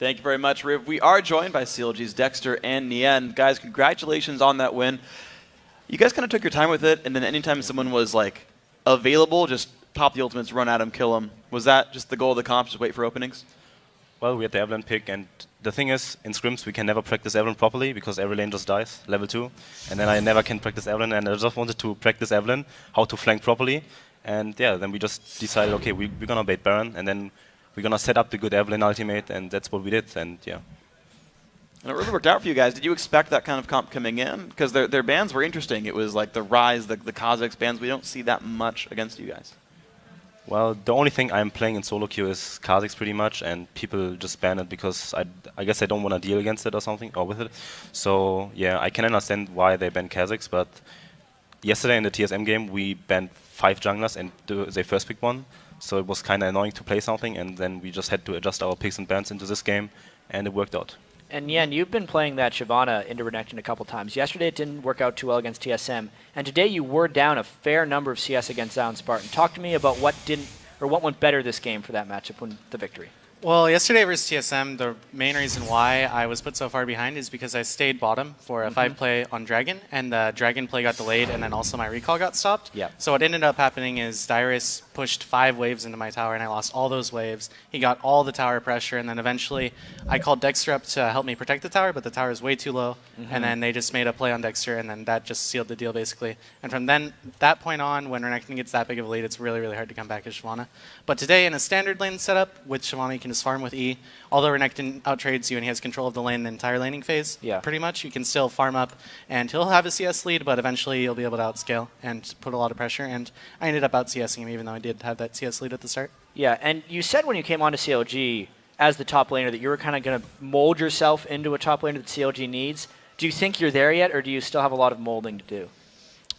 Thank you very much, Riv. We are joined by CLG's Dexter and Nien. Guys, congratulations on that win. You guys kind of took your time with it, and then anytime someone was like available, just pop the ultimates, run at him, kill him. Was that just the goal of the comp, just wait for openings? Well, we had the Evelyn pick, and the thing is, in scrims we can never practice Evelyn properly because every lane just dies, level 2. And then I never can practice Evelyn, and I just wanted to practice Evelyn, how to flank properly. And yeah, then we just decided, okay, we're going to bait Baron, and then we're going to set up the good Evelyn ultimate, and that's what we did, and yeah. And it really worked out for you guys. Did you expect that kind of comp coming in? Because their bans were interesting. It was like the Rise, the Kazakhs bans. We don't see that much against you guys. Well, the only thing I'm playing in solo queue is Kazakhs pretty much, and people just ban it because I guess I don't want to deal against it or something, or with it. So yeah, I can understand why they ban Kazakhs, but yesterday in the TSM game we banned 5 junglers and they first picked one. So it was kind of annoying to play something, and then we just had to adjust our picks and bans into this game, and it worked out. And Yen, you've been playing that Shyvana into Renekton a couple times. Yesterday it didn't work out too well against TSM, and today you were down a fair number of CS against Zion Spartan. Talk to me about what went better this game for that matchup when the victory. Well, yesterday versus TSM, the main reason why I was put so far behind is because I stayed bottom for a 5-play on Dragon, and the Dragon play got delayed, and then also my recall got stopped. Yep. So what ended up happening is Dyrus pushed 5 waves into my tower, and I lost all those waves. He got all the tower pressure, and then eventually I called Dexter up to help me protect the tower, but the tower is way too low, and then they just made a play on Dexter, and then that just sealed the deal, basically. And from that point on, when Renekton gets that big of a lead, it's really, really hard to come back as Shyvana. But today, in a standard lane setup, with Shyvana, you can just farm with E. Although Renekton outtrades you and he has control of the lane the entire laning phase, pretty much, you can still farm up, and he'll have a CS lead, but eventually you'll be able to outscale and put a lot of pressure, and I ended up out-CSing him, even though I did have that CS lead at the start. Yeah, and you said when you came onto CLG as the top laner that you were kind of going to mold yourself into a top laner that CLG needs. Do you think you're there yet, or do you still have a lot of molding to do?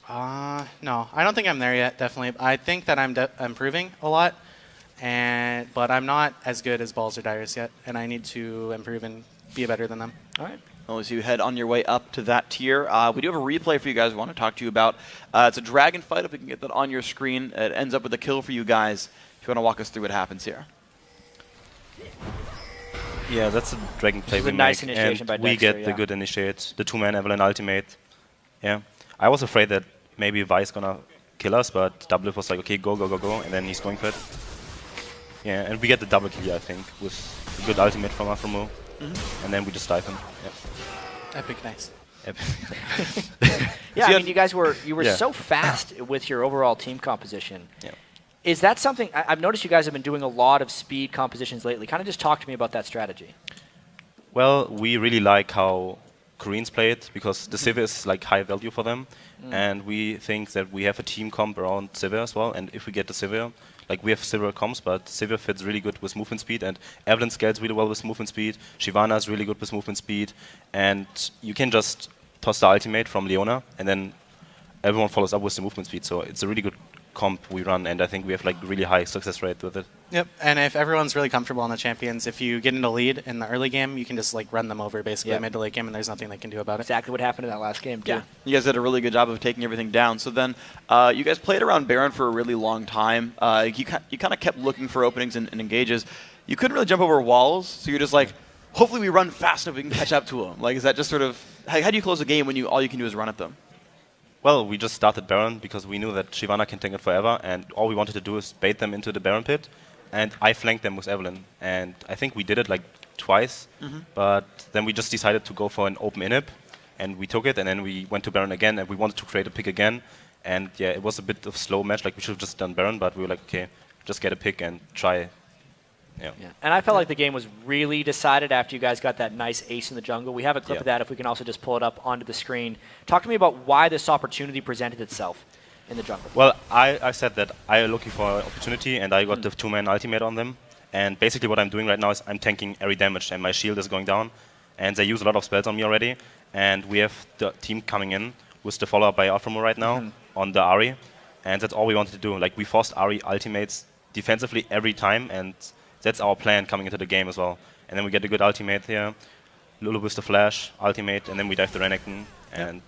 No, I don't think I'm there yet, definitely. I think that I'm improving a lot. But I'm not as good as Balls or Dyrus yet, and I need to improve and be better than them. All right. Well, as you head on your way up to that tier, we do have a replay for you guys we want to talk to you about. It's a dragon fight. If we can get that on your screen, it ends up with a kill for you guys. If you want to walk us through what happens here. Yeah, that's a dragon play we nice make, initiation and by we Dexter, get the good initiate, the 2-man Evelyn ultimate. Yeah, I was afraid that maybe Vi's gonna kill us, but W was like, okay, go, go, go, go, and then he's going for it. Yeah, and we get the double kill, I think, with a good ultimate from Afromo. And then we just dive him. Yeah. Epic, nice. Epic. Yeah, I mean, you guys were so fast with your overall team composition. Yeah. Is that something, I've noticed you guys have been doing a lot of speed compositions lately. Kind of just talk to me about that strategy. Well, we really like how Koreans play it, because the Sivir is like high value for them. And we think that we have a team comp around Sivir as well, and if we get the Sivir, like we have Sivir comps, but Sivir fits really good with movement speed, and Evelyn scales really well with movement speed. Shyvana is really good with movement speed, and you can just toss the ultimate from Leona, and then everyone follows up with the movement speed. So it's a really good comp we run, and I think we have like really high success rate with it. Yep, and if everyone's really comfortable on the champions, if you get into lead in the early game, you can just like run them over basically mid to late game, and there's nothing they can do about it. Exactly what happened in that last game, too. Yeah, you guys did a really good job of taking everything down. So then you guys played around Baron for a really long time. You kind of kept looking for openings and engages. You couldn't really jump over walls, so you're just like, hopefully we run fast enough we can catch up to them. Like, is that just sort of, how do you close a game when all you can do is run at them? Well, we just started Baron because we knew that Shyvana can tank it forever, and all we wanted to do is bait them into the Baron pit, and I flanked them with Evelyn. And I think we did it like twice, but then we just decided to go for an open inhib, and we took it, and then we went to Baron again, and we wanted to create a pick again. And yeah, it was a bit of a slow match, like we should have just done Baron, but we were like, okay, just get a pick and try. Yeah. And I felt like the game was really decided after you guys got that nice ace in the jungle. We have a clip of that if we can also just pull it up onto the screen. Talk to me about why this opportunity presented itself in the jungle. Well, I said that I'm looking for an opportunity, and I got the 2-man ultimate on them. And basically what I'm doing right now is I'm tanking every damage, and my shield is going down. And they use a lot of spells on me already. And we have the team coming in with the follow-up by Afromo right now on the Ahri. And that's all we wanted to do. Like, we forced Ahri ultimates defensively every time, and that's our plan coming into the game as well. And then we get a good ultimate here, Lulu with the flash, ultimate, and then we dive the Renekton, and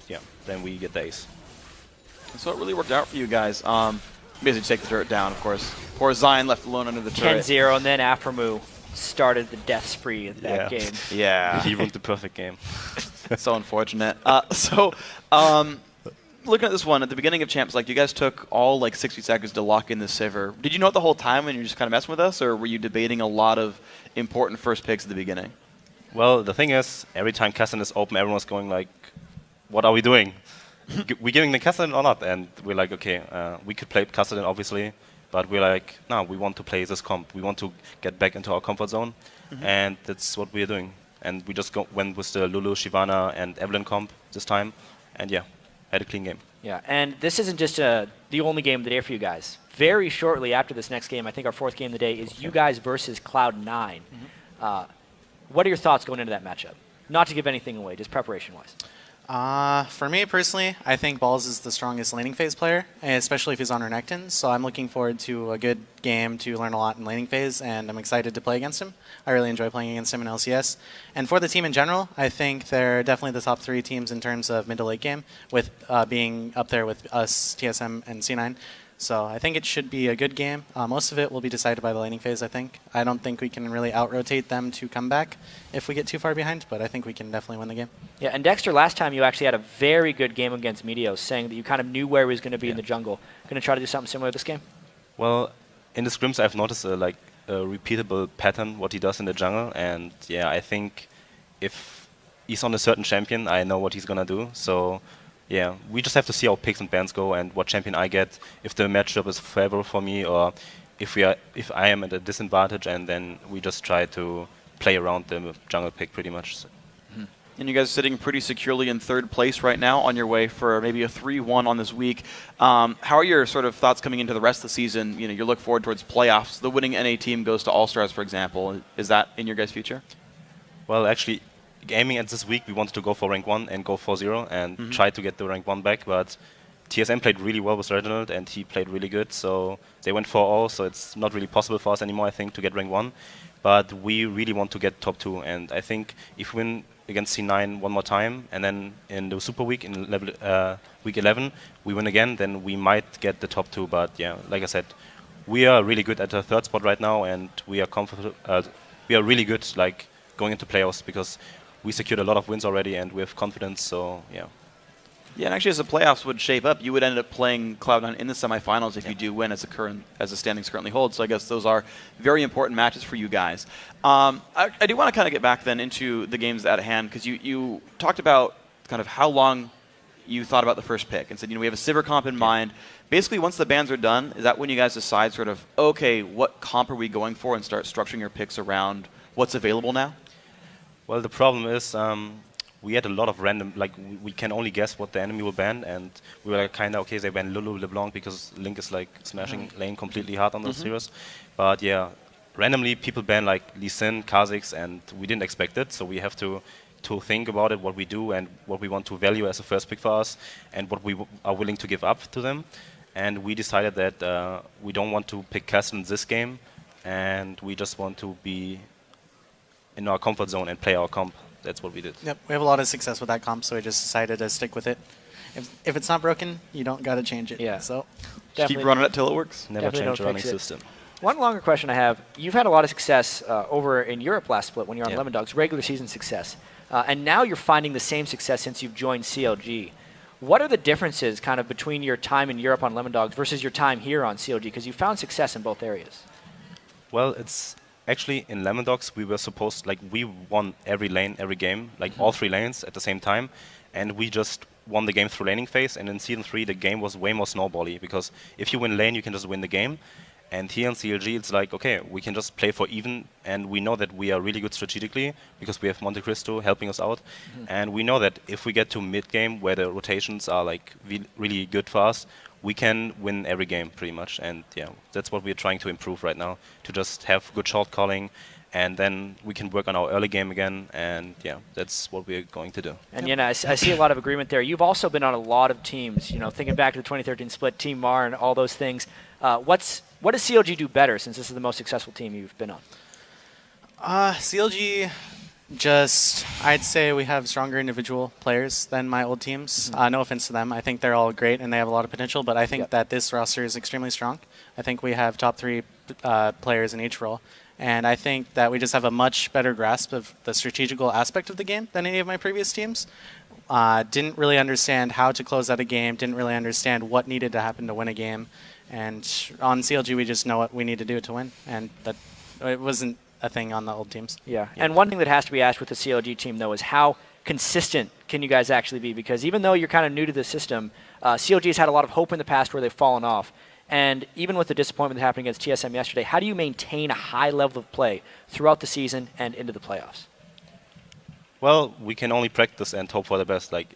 then we get the ace. So it really worked out for you guys. Basically take the turret down, of course. Poor Zion left alone under the turret. 10-0, and then Afromu started the death spree at that game. Yeah. He ruined the perfect game. So unfortunate. Looking at this one, at the beginning of Champs, like, you guys took all, like, 60 seconds to lock in the Sivir. Did you know it the whole time when you were just kind of messing with us, or were you debating a lot of important first picks at the beginning? Well, the thing is, every time Kassan is open, everyone's going like, what are we doing? We giving the Kassan or not? And we're like, okay, we could play Kassan obviously, but we're like, no, we want to play this comp. We want to get back into our comfort zone, and that's what we're doing. And we just went with the Lulu, Shyvana, and Evelyn comp this time, and yeah, had a clean game. Yeah, and this isn't just the only game of the day for you guys. Very shortly after this next game, I think our fourth game of the day is you guys versus Cloud9. What are your thoughts going into that matchup? Not to give anything away, just preparation-wise. For me personally, I think Balls is the strongest laning phase player, especially if he's on Renekton. So I'm looking forward to a good game to learn a lot in laning phase, and I'm excited to play against him. I really enjoy playing against him in LCS. And for the team in general, I think they're definitely the top 3 teams in terms of mid to late game, with being up there with us, TSM, and C9. So I think it should be a good game. Most of it will be decided by the laning phase, I think. I don't think we can really out-rotate them to come back if we get too far behind, but I think we can definitely win the game. Yeah, and Dexter, last time you actually had a very good game against Meteos, saying that you kind of knew where he was going to be in the jungle. Going to try to do something similar this game? Well, in the scrims I've noticed a repeatable pattern, what he does in the jungle, and yeah, I think if he's on a certain champion, I know what he's going to do, so yeah, we just have to see how picks and bans go and what champion I get, if the matchup is favorable for me, or if I am at a disadvantage, and then we just try to play around the jungle pick pretty much. So. And you guys are sitting pretty securely in 3rd place right now, on your way for maybe a 3-1 on this week. How are your sort of thoughts coming into the rest of the season? You know, you look forward towards playoffs. The winning NA team goes to All-Stars, for example. Is that in your guys' future? Well, actually, aiming at this week, we wanted to go for rank 1 and go 4-0 and try to get the rank 1 back, but TSM played really well with Reginald, and he played really good, so they went 4-0, so it's not really possible for us anymore, I think, to get rank 1. But we really want to get top 2, and I think if we win against C9 one more time, and then in the Super Week, in week 11, we win again, then we might get the top 2, but yeah, like I said, we are really good at the 3rd spot right now, and we are we are really good like going into playoffs, because we secured a lot of wins already, and we have confidence, so yeah. Yeah, and actually, as the playoffs would shape up, you would end up playing Cloud9 in the semifinals if you do win, as the standings currently hold. So I guess those are very important matches for you guys. I do want to kind of get back then into the games at hand, because you talked about kind of how long you thought about the first pick and said, you know, we have a Sivir comp in mind. Basically, once the bans are done, is that when you guys decide sort of, okay, what comp are we going for, and start structuring your picks around what's available now? Well, the problem is we had a lot of random, like we can only guess what the enemy will ban, and we were like, kind of, okay, they ban Lulu LeBlanc because Link is like smashing lane completely hard on those heroes. But yeah, randomly people ban like Lee Sin, Kha'Zix, and we didn't expect it, so we have to think about it, what we do and what we want to value as a first pick for us, and what we are willing to give up to them. And we decided that we don't want to pick Kassan this game, and we just want to be in our comfort zone and play our comp. That's what we did. Yep, we have a lot of success with that comp, so we just decided to stick with it. If it's not broken, you don't got to change it. Yeah. So just keep running it till it works. Never change the running system. One longer question I have. You've had a lot of success over in Europe last split when you were on Lemon Dogs, regular season success. And now you're finding the same success since you've joined CLG. What are the differences kind of between your time in Europe on Lemon Dogs versus your time here on CLG? Because you found success in both areas. Well, it's actually in Lemon Dogs we were supposed, like we won every lane, every game, like all 3 lanes at the same time. And we just won the game through laning phase. And in Season 3 the game was way more snowbally, because if you win lane you can just win the game. And here in CLG, it's like, okay, we can just play for even, and we know that we are really good strategically because we have Monte Cristo helping us out. And we know that if we get to mid-game, where the rotations are like really good for us, we can win every game pretty much. And yeah, that's what we're trying to improve right now, to just have good short calling, and then we can work on our early game again. And yeah, that's what we're going to do. And you know, I see a lot of agreement there. You've also been on a lot of teams, you know, thinking back to the 2013 split, Team Mar and all those things. What does CLG do better, since this is the most successful team you've been on? CLG, I'd say we have stronger individual players than my old teams. No offense to them. I think they're all great and they have a lot of potential, but I think that this roster is extremely strong. I think we have top 3 players in each role. And I think that we just have a much better grasp of the strategical aspect of the game than any of my previous teams. Didn't really understand how to close out a game, didn't really understand what needed to happen to win a game. And on CLG, we just know what we need to do to win. And that it wasn't a thing on the old teams. Yeah. And one thing that has to be asked with the CLG team, though, is how consistent can you guys actually be? Because even though you're kind of new to the system, CLG has had a lot of hope in the past where they've fallen off. And even with the disappointment that happened against TSM yesterday, how do you maintain a high level of play throughout the season and into the playoffs? Well, we can only practice and hope for the best. Like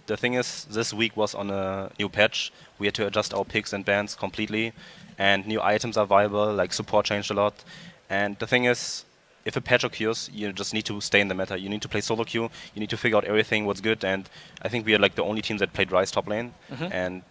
the thing is, this week was on a new patch. We had to adjust our picks and bans completely, and new items are viable. Like support changed a lot, and the thing is, if a patch occurs, you just need to stay in the meta. You need to play solo queue. You need to figure out everything, what's good. And I think we are like the only team that played Ryze top lane, and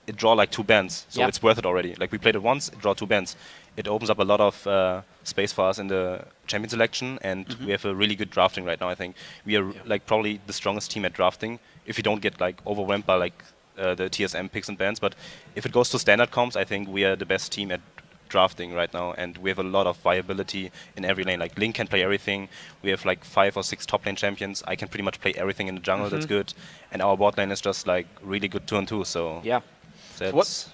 it draw like 2 bans, so it's worth it already. Like we played it once, it draw 2 bans. It opens up a lot of space for us in the champion selection, and we have a really good drafting right now. I think we are like probably the strongest team at drafting. If you don't get like overwhelmed by like the TSM picks and bans, but if it goes to standard comps, I think we are the best team at drafting right now, and we have a lot of viability in every lane. Like Link can play everything. We have like 5 or 6 top lane champions. I can pretty much play everything in the jungle. That's good, and our bot lane is just like really good 2-on-2. So that's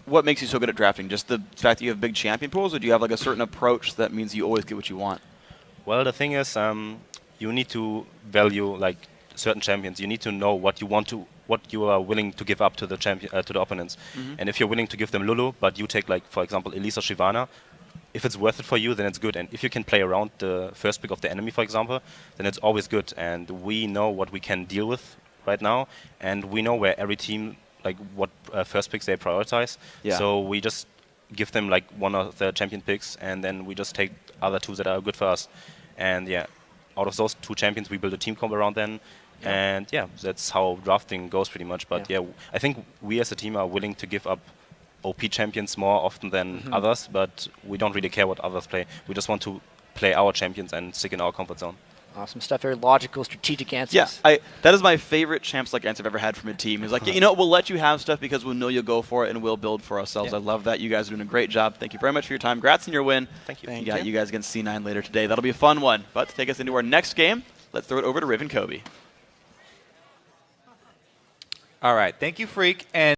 what makes you so good at drafting? Just the fact that you have big champion pools, or do you have like a certain approach that means you always get what you want? Well, the thing is, you need to value like certain champions. You need to know what you are willing to give up to the to the opponents. And if you're willing to give them Lulu, but you take like, for example, Elisa Shyvana, if it's worth it for you, then it's good. And if you can play around the first pick of the enemy, for example, then it's always good. And we know what we can deal with right now, and we know where every team, like what first picks they prioritize. So we just give them like 1 of the champion picks, and then we just take other 2 that are good for us. And out of those 2 champions, we build a team comp around them. And that's how drafting goes pretty much. But I think we as a team are willing to give up OP champions more often than others, but we don't really care what others play. We just want to play our champions and stick in our comfort zone. Awesome stuff. Very logical, strategic answers. Yeah, that is my favorite champs like answer I've ever had from a team. It's like, you know, we'll let you have stuff because we know you'll go for it and we'll build for ourselves. I love that. You guys are doing a great job. Thank you very much for your time. Congrats on your win. Thank you. You got you guys against C9 later today. That'll be a fun one. But to take us into our next game, let's throw it over to Riv and Kobe. All right. Thank you, Freak. And